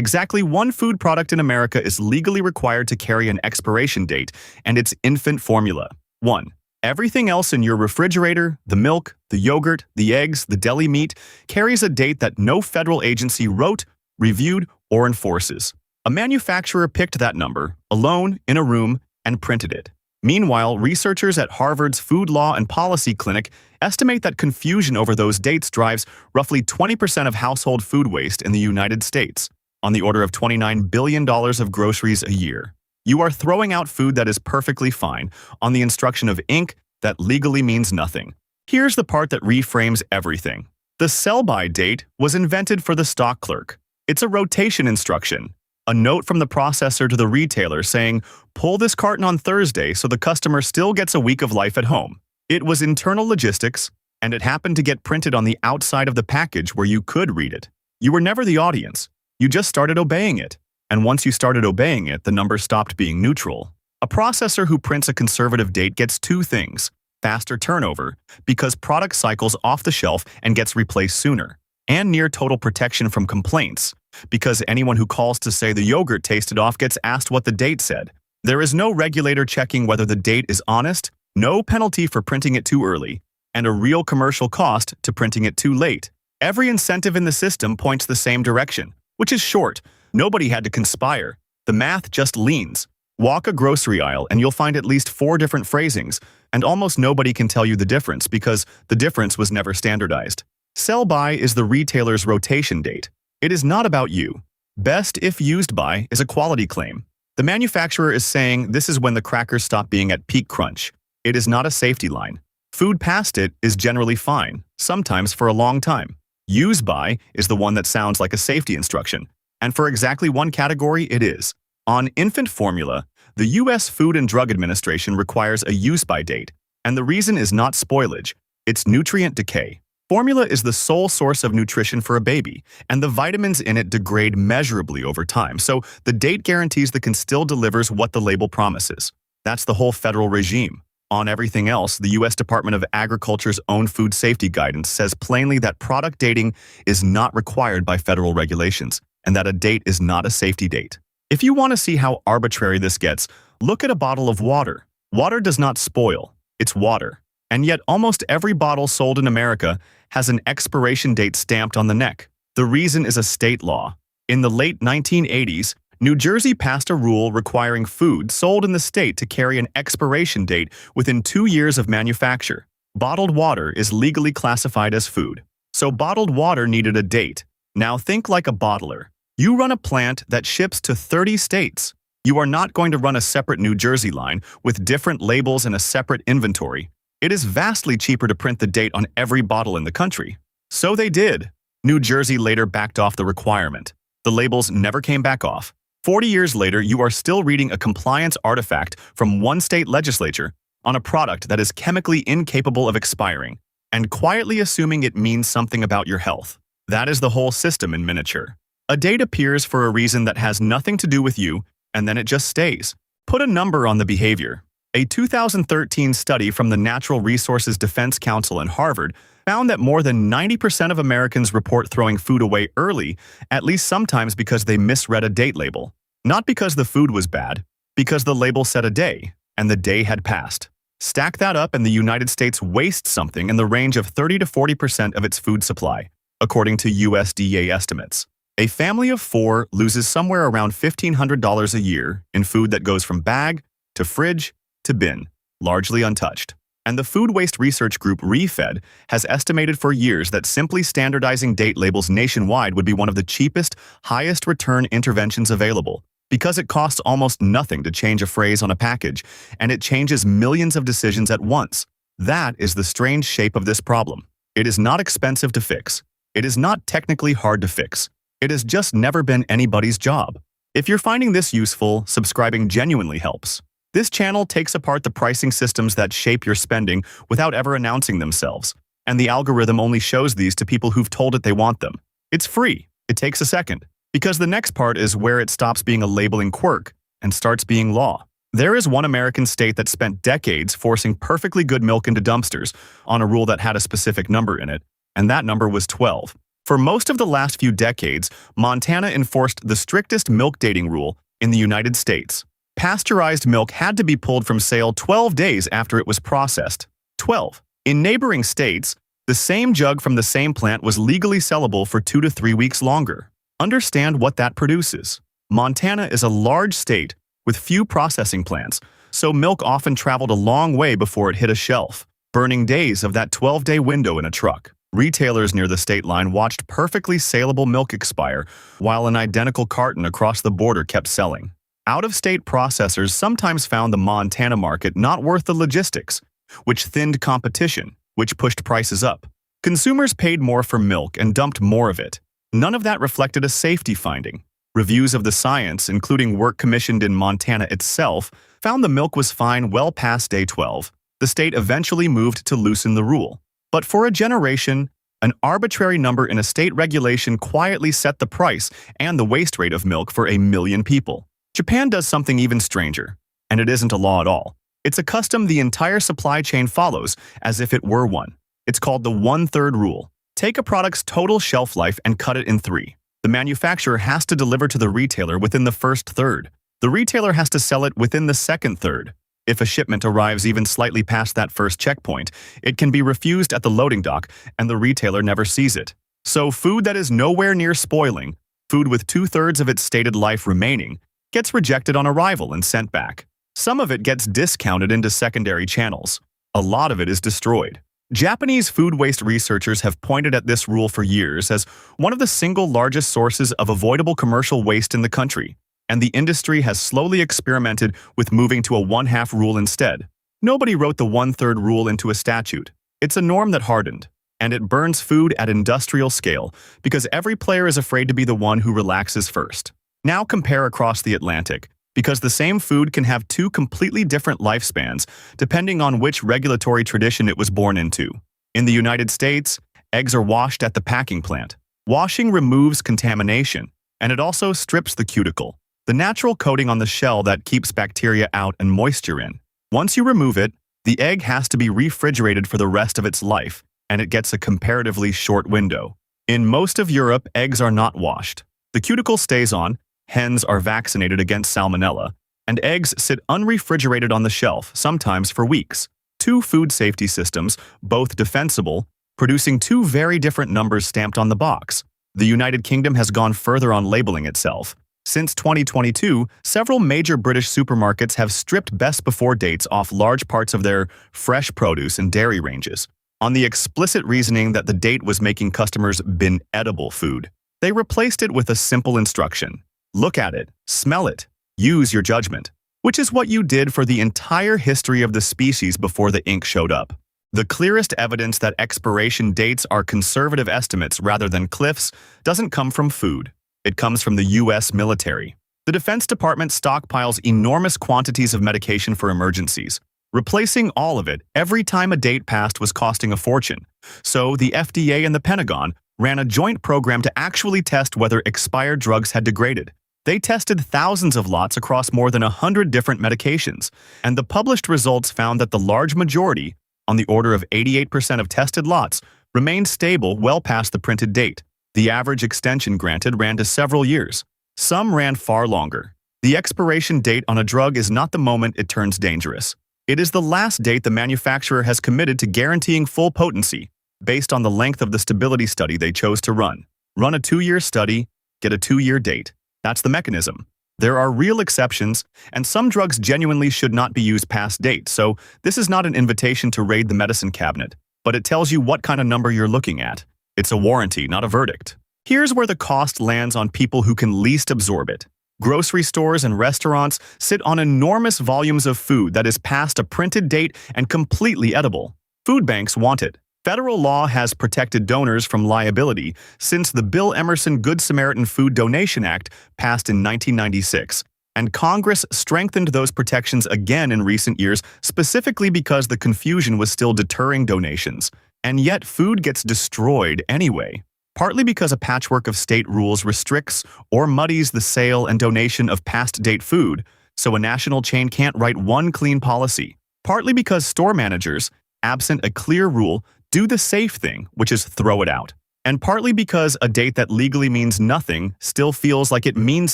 Exactly one food product in America is legally required to carry an expiration date, and it's infant formula. 1. Everything else in your refrigerator, the milk, the yogurt, the eggs, the deli meat, carries a date that no federal agency wrote, reviewed, or enforces. A manufacturer picked that number, alone, in a room, and printed it. Meanwhile, researchers at Harvard's Food Law and Policy Clinic estimate that confusion over those dates drives roughly 20% of household food waste in the United States, on the order of $29 billion of groceries a year. You are throwing out food that is perfectly fine on the instruction of ink that legally means nothing. Here's the part that reframes everything. The sell-by date was invented for the stock clerk. It's a rotation instruction, a note from the processor to the retailer saying, pull this carton on Thursday so the customer still gets a week of life at home. It was internal logistics, and it happened to get printed on the outside of the package where you could read it. You were never the audience. You just started obeying it. And once you started obeying it, the number stopped being neutral. A processor who prints a conservative date gets two things: faster turnover, because product cycles off the shelf and gets replaced sooner, and near total protection from complaints, because anyone who calls to say the yogurt tasted off gets asked what the date said. There is no regulator checking whether the date is honest, no penalty for printing it too early, and a real commercial cost to printing it too late. Every incentive in the system points the same direction, which is short. Nobody had to conspire. The math just leans. Walk a grocery aisle and you'll find at least 4 different phrasings, and almost nobody can tell you the difference because the difference was never standardized. Sell-by is the retailer's rotation date. It is not about you. Best if used by is a quality claim. The manufacturer is saying this is when the crackers stop being at peak crunch. It is not a safety line. Food past it is generally fine, sometimes for a long time. Use by is the one that sounds like a safety instruction, and for exactly one category it is. On infant formula, the U.S. Food and Drug Administration requires a use-by date, and the reason is not spoilage, it's nutrient decay. Formula is the sole source of nutrition for a baby, and the vitamins in it degrade measurably over time, so the date guarantees the can still delivers what the label promises. That's the whole federal regime. On everything else, the U.S. Department of Agriculture's own food safety guidance says plainly that product dating is not required by federal regulations, and that a date is not a safety date. If you want to see how arbitrary this gets, look at a bottle of water. Water does not spoil, it's water. And yet almost every bottle sold in America has an expiration date stamped on the neck. The reason is a state law. In the late 1980s, New Jersey passed a rule requiring food sold in the state to carry an expiration date within 2 years of manufacture. Bottled water is legally classified as food, so bottled water needed a date. Now think like a bottler. You run a plant that ships to 30 states. You are not going to run a separate New Jersey line with different labels and a separate inventory. It is vastly cheaper to print the date on every bottle in the country. So they did. New Jersey later backed off the requirement. The labels never came back off. 40 years later, you are still reading a compliance artifact from one state legislature on a product that is chemically incapable of expiring, and quietly assuming it means something about your health. That is the whole system in miniature. A date appears for a reason that has nothing to do with you, and then it just stays. Put a number on the behavior. A 2013 study from the Natural Resources Defense Council and Harvard found that more than 90% of Americans report throwing food away early, at least sometimes because they misread a date label. Not because the food was bad, because the label said a day, and the day had passed. Stack that up and the United States wastes something in the range of 30 to 40% of its food supply, according to USDA estimates. A family of 4 loses somewhere around $1,500 a year in food that goes from bag to fridge to bin, largely untouched. And the food waste research group ReFed has estimated for years that simply standardizing date labels nationwide would be one of the cheapest, highest return interventions available, because it costs almost nothing to change a phrase on a package, and it changes millions of decisions at once. That is the strange shape of this problem. It is not expensive to fix. It is not technically hard to fix. It has just never been anybody's job. If you're finding this useful, subscribing genuinely helps. This channel takes apart the pricing systems that shape your spending without ever announcing themselves, and the algorithm only shows these to people who've told it they want them. It's free. It takes a second, because the next part is where it stops being a labeling quirk and starts being law. There is one American state that spent decades forcing perfectly good milk into dumpsters on a rule that had a specific number in it, and that number was 12. For most of the last few decades, Montana enforced the strictest milk dating rule in the United States. Pasteurized milk had to be pulled from sale 12 days after it was processed. 12. In neighboring states, the same jug from the same plant was legally sellable for 2 to 3 weeks longer. Understand what that produces. Montana is a large state with few processing plants, so milk often traveled a long way before it hit a shelf, burning days of that 12-day window in a truck. Retailers near the state line watched perfectly saleable milk expire, while an identical carton across the border kept selling. Out-of-state processors sometimes found the Montana market not worth the logistics, which thinned competition, which pushed prices up. Consumers paid more for milk and dumped more of it. None of that reflected a safety finding. Reviews of the science, including work commissioned in Montana itself, found the milk was fine well past day 12. The state eventually moved to loosen the rule. But for a generation, an arbitrary number in a state regulation quietly set the price and the waste rate of milk for 1 million people. Japan does something even stranger, and it isn't a law at all. It's a custom the entire supply chain follows as if it were one. It's called the 1/3 rule. Take a product's total shelf life and cut it in 3. The manufacturer has to deliver to the retailer within the first third. The retailer has to sell it within the second third. If a shipment arrives even slightly past that first checkpoint, it can be refused at the loading dock and the retailer never sees it. So food that is nowhere near spoiling, food with 2/3 of its stated life remaining, gets rejected on arrival and sent back. Some of it gets discounted into secondary channels. A lot of it is destroyed. Japanese food waste researchers have pointed at this rule for years as one of the single largest sources of avoidable commercial waste in the country, and the industry has slowly experimented with moving to a 1/2 rule instead. Nobody wrote the 1/3 rule into a statute. It's a norm that hardened, and it burns food at industrial scale because every player is afraid to be the one who relaxes first. Now compare across the Atlantic, because the same food can have 2 completely different lifespans depending on which regulatory tradition it was born into. In the United States, eggs are washed at the packing plant. Washing removes contamination, and it also strips the cuticle, the natural coating on the shell that keeps bacteria out and moisture in. Once you remove it, the egg has to be refrigerated for the rest of its life, and it gets a comparatively short window. In most of Europe, eggs are not washed. The cuticle stays on, hens are vaccinated against salmonella, and eggs sit unrefrigerated on the shelf, sometimes for weeks. 2 food safety systems, both defensible, producing 2 very different numbers stamped on the box. The United Kingdom has gone further on labeling itself. Since 2022, several major British supermarkets have stripped best before dates off large parts of their fresh produce and dairy ranges, on the explicit reasoning that the date was making customers bin edible food. They replaced it with a simple instruction. Look at it, smell it, use your judgment, which is what you did for the entire history of the species before the ink showed up. The clearest evidence that expiration dates are conservative estimates rather than cliffs doesn't come from food. It comes from the U.S. military. The Defense Department stockpiles enormous quantities of medication for emergencies. Replacing all of it every time a date passed was costing a fortune. So the FDA and the Pentagon ran a joint program to actually test whether expired drugs had degraded. They tested thousands of lots across more than 100 different medications, and the published results found that the large majority, on the order of 88% of tested lots, remained stable well past the printed date. The average extension granted ran to several years. Some ran far longer. The expiration date on a drug is not the moment it turns dangerous. It is the last date the manufacturer has committed to guaranteeing full potency, based on the length of the stability study they chose to run. Run a 2-year study, get a 2-year date. That's the mechanism. There are real exceptions, and some drugs genuinely should not be used past date, so this is not an invitation to raid the medicine cabinet, but it tells you what kind of number you're looking at. It's a warranty, not a verdict. Here's where the cost lands on people who can least absorb it. Grocery stores and restaurants sit on enormous volumes of food that is past a printed date and completely edible. Food banks want it. Federal law has protected donors from liability since the Bill Emerson Good Samaritan Food Donation Act passed in 1996, and Congress strengthened those protections again in recent years specifically because the confusion was still deterring donations. And yet food gets destroyed anyway, partly because a patchwork of state rules restricts or muddies the sale and donation of past-date food, so a national chain can't write one clean policy, partly because store managers, absent a clear rule, do the safe thing, which is throw it out. And partly because a date that legally means nothing still feels like it means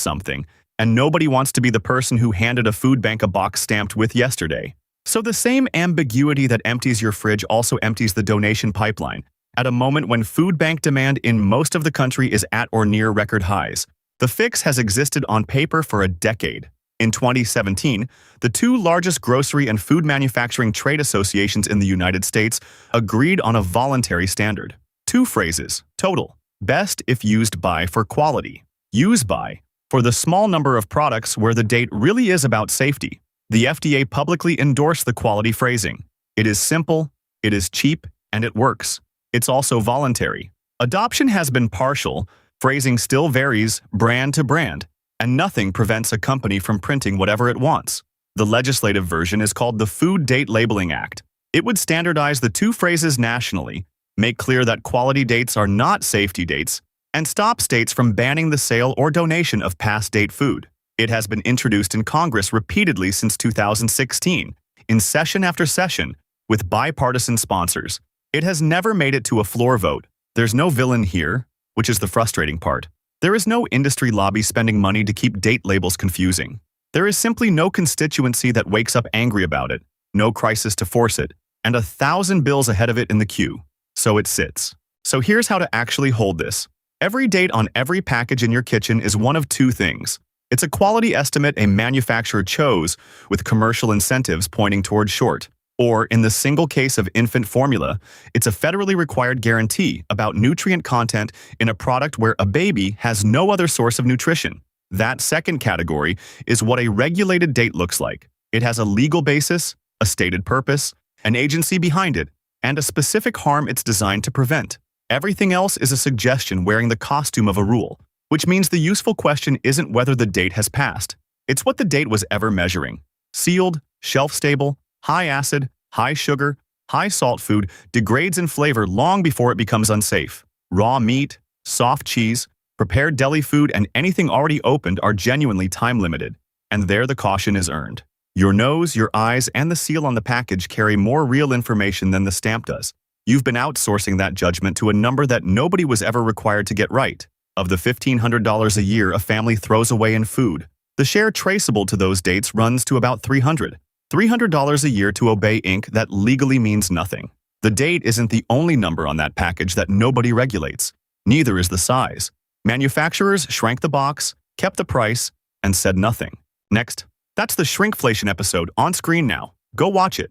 something, and nobody wants to be the person who handed a food bank a box stamped with yesterday. So the same ambiguity that empties your fridge also empties the donation pipeline, at a moment when food bank demand in most of the country is at or near record highs. The fix has existed on paper for a decade. In 2017, the two largest grocery and food manufacturing trade associations in the United States agreed on a voluntary standard. Two phrases, total. Best if used by for quality. Use by for the small number of products where the date really is about safety. The FDA publicly endorsed the quality phrasing. It is simple, it is cheap, and it works. It's also voluntary. Adoption has been partial, phrasing still varies brand to brand, and nothing prevents a company from printing whatever it wants. The legislative version is called the Food Date Labeling Act. It would standardize the two phrases nationally, make clear that quality dates are not safety dates, and stop states from banning the sale or donation of past date food. It has been introduced in Congress repeatedly since 2016, in session after session, with bipartisan sponsors. It has never made it to a floor vote. There's no villain here, which is the frustrating part. There is no industry lobby spending money to keep date labels confusing. There is simply no constituency that wakes up angry about it, no crisis to force it, and 1,000 bills ahead of it in the queue. So it sits. So here's how to actually hold this. Every date on every package in your kitchen is one of two things. It's a quality estimate a manufacturer chose with commercial incentives pointing toward short. Or, in the single case of infant formula, it's a federally required guarantee about nutrient content in a product where a baby has no other source of nutrition. That second category is what a regulated date looks like. It has a legal basis, a stated purpose, an agency behind it, and a specific harm it's designed to prevent. Everything else is a suggestion wearing the costume of a rule, which means the useful question isn't whether the date has passed. It's what the date was ever measuring. Sealed, shelf-stable, high acid, high sugar, high salt food degrades in flavor long before it becomes unsafe. Raw meat, soft cheese, prepared deli food, and anything already opened are genuinely time-limited, and there the caution is earned. Your nose, your eyes, and the seal on the package carry more real information than the stamp does. You've been outsourcing that judgment to a number that nobody was ever required to get right. Of the $1,500 a year a family throws away in food, the share traceable to those dates runs to about $300 a year to obey ink that legally means nothing. The date isn't the only number on that package that nobody regulates. Neither is the size. Manufacturers shrank the box, kept the price, and said nothing. Next, that's the Shrinkflation episode on screen now. Go watch it.